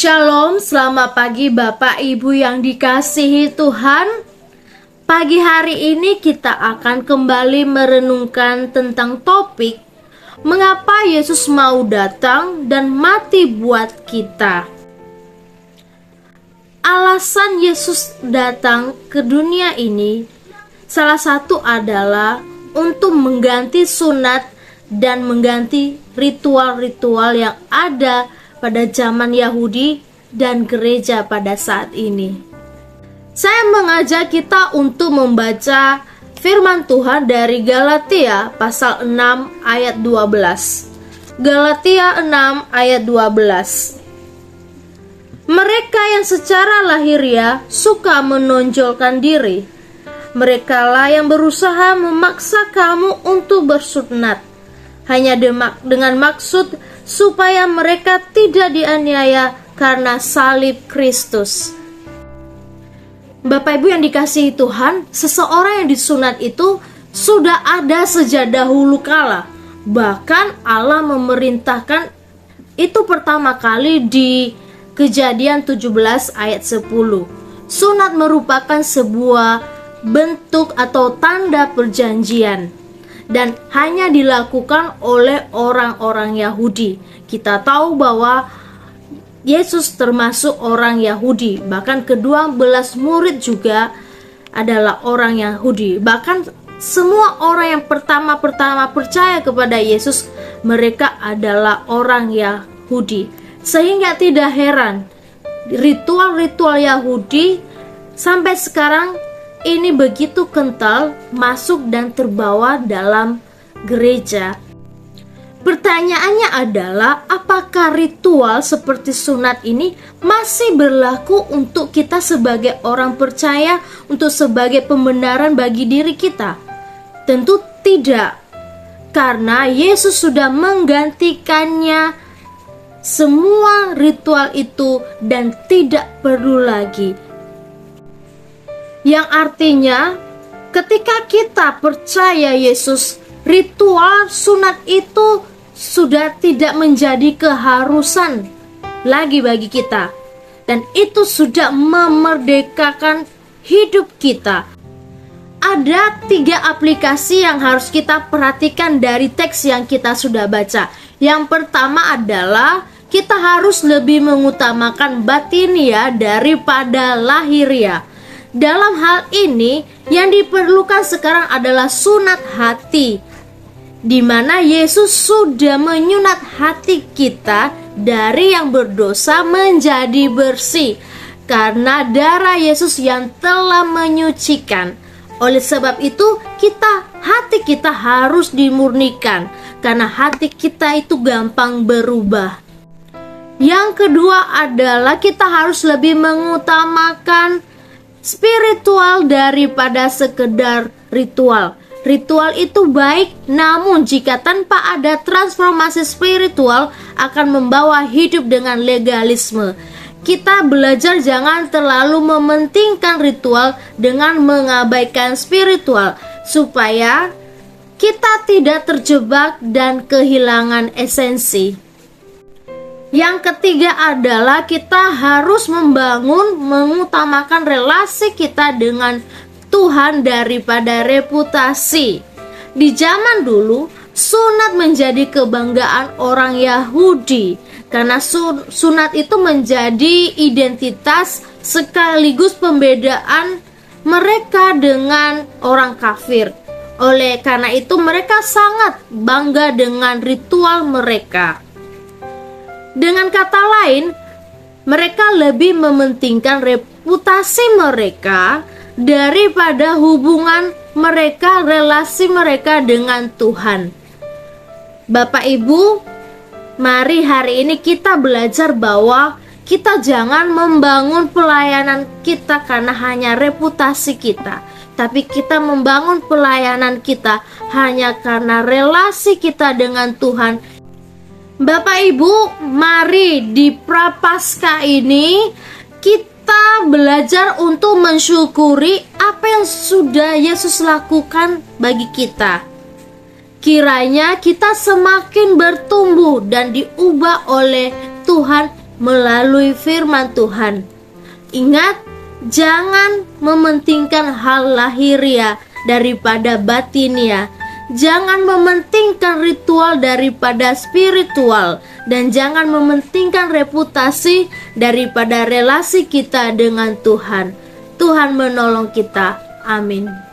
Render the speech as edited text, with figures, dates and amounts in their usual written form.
Shalom, selamat pagi Bapak Ibu yang dikasihi Tuhan. Pagi hari ini kita akan kembali merenungkan tentang topik mengapa Yesus mau datang dan mati buat kita. Alasan Yesus datang ke dunia ini salah satu adalah untuk mengganti sunat dan mengganti ritual-ritual yang ada pada zaman Yahudi dan gereja pada saat ini. Saya mengajak kita untuk membaca firman Tuhan dari Galatia pasal 6 ayat 12. Galatia 6 ayat 12. Mereka yang secara lahiriah suka menonjolkan diri, merekalah yang berusaha memaksa kamu untuk bersunat, hanya dengan maksud supaya mereka tidak dianiaya karena salib Kristus. Bapak Ibu yang dikasihi Tuhan, seseorang yang disunat itu sudah ada sejak dahulu kala. Bahkan Allah memerintahkan itu pertama kali di Kejadian 17 ayat 10. Sunat merupakan sebuah bentuk atau tanda perjanjian dan hanya dilakukan oleh orang-orang Yahudi. Kita tahu bahwa Yesus termasuk orang Yahudi, bahkan kedua belas murid juga adalah orang Yahudi. Bahkan semua orang yang pertama percaya kepada Yesus, mereka adalah orang Yahudi. Sehingga tidak heran ritual-ritual Yahudi sampai sekarang ini begitu kental masuk dan terbawa dalam gereja. Pertanyaannya adalah, apakah ritual seperti sunat ini masih berlaku untuk kita sebagai orang percaya, untuk sebagai pembenaran bagi diri kita? Tentu tidak, karena Yesus sudah menggantikannya semua ritual itu dan tidak perlu lagi. Yang artinya, ketika kita percaya Yesus, ritual sunat itu sudah tidak menjadi keharusan lagi bagi kita. Dan itu sudah memerdekakan hidup kita. Ada 3 aplikasi yang harus kita perhatikan dari teks yang kita sudah baca. Yang pertama adalah kita harus lebih mengutamakan batinia daripada lahiriah. Dalam hal ini, yang diperlukan sekarang adalah sunat hati, di mana Yesus sudah menyunat hati kita dari yang berdosa menjadi bersih, karena darah Yesus yang telah menyucikan. Oleh sebab itu, hati kita harus dimurnikan, karena hati kita itu gampang berubah. Yang kedua adalah kita harus lebih mengutamakan spiritual daripada sekedar ritual. Ritual itu baik, namun jika tanpa ada transformasi spiritual akan membawa hidup dengan legalisme. Kita belajar jangan terlalu mementingkan ritual dengan mengabaikan spiritual, supaya kita tidak terjebak dan kehilangan esensi. Yang ketiga adalah kita harus mengutamakan relasi kita dengan Tuhan daripada reputasi. Di zaman dulu, sunat menjadi kebanggaan orang Yahudi, karena sunat itu menjadi identitas sekaligus pembedaan mereka dengan orang kafir. Oleh karena itu mereka sangat bangga dengan ritual mereka. Dengan kata lain, mereka lebih mementingkan reputasi mereka daripada hubungan mereka, relasi mereka dengan Tuhan. Bapak Ibu, mari hari ini kita belajar bahwa kita jangan membangun pelayanan kita karena hanya reputasi kita, tapi kita membangun pelayanan kita hanya karena relasi kita dengan Tuhan. Bapak Ibu, mari di Prapaskah ini kita belajar untuk mensyukuri apa yang sudah Yesus lakukan bagi kita. Kiranya kita semakin bertumbuh dan diubah oleh Tuhan melalui firman Tuhan. Ingat, jangan mementingkan hal lahiriah daripada batinia. Jangan mementingkan ritual daripada spiritual, dan jangan mementingkan reputasi daripada relasi kita dengan Tuhan. Tuhan menolong kita. Amin.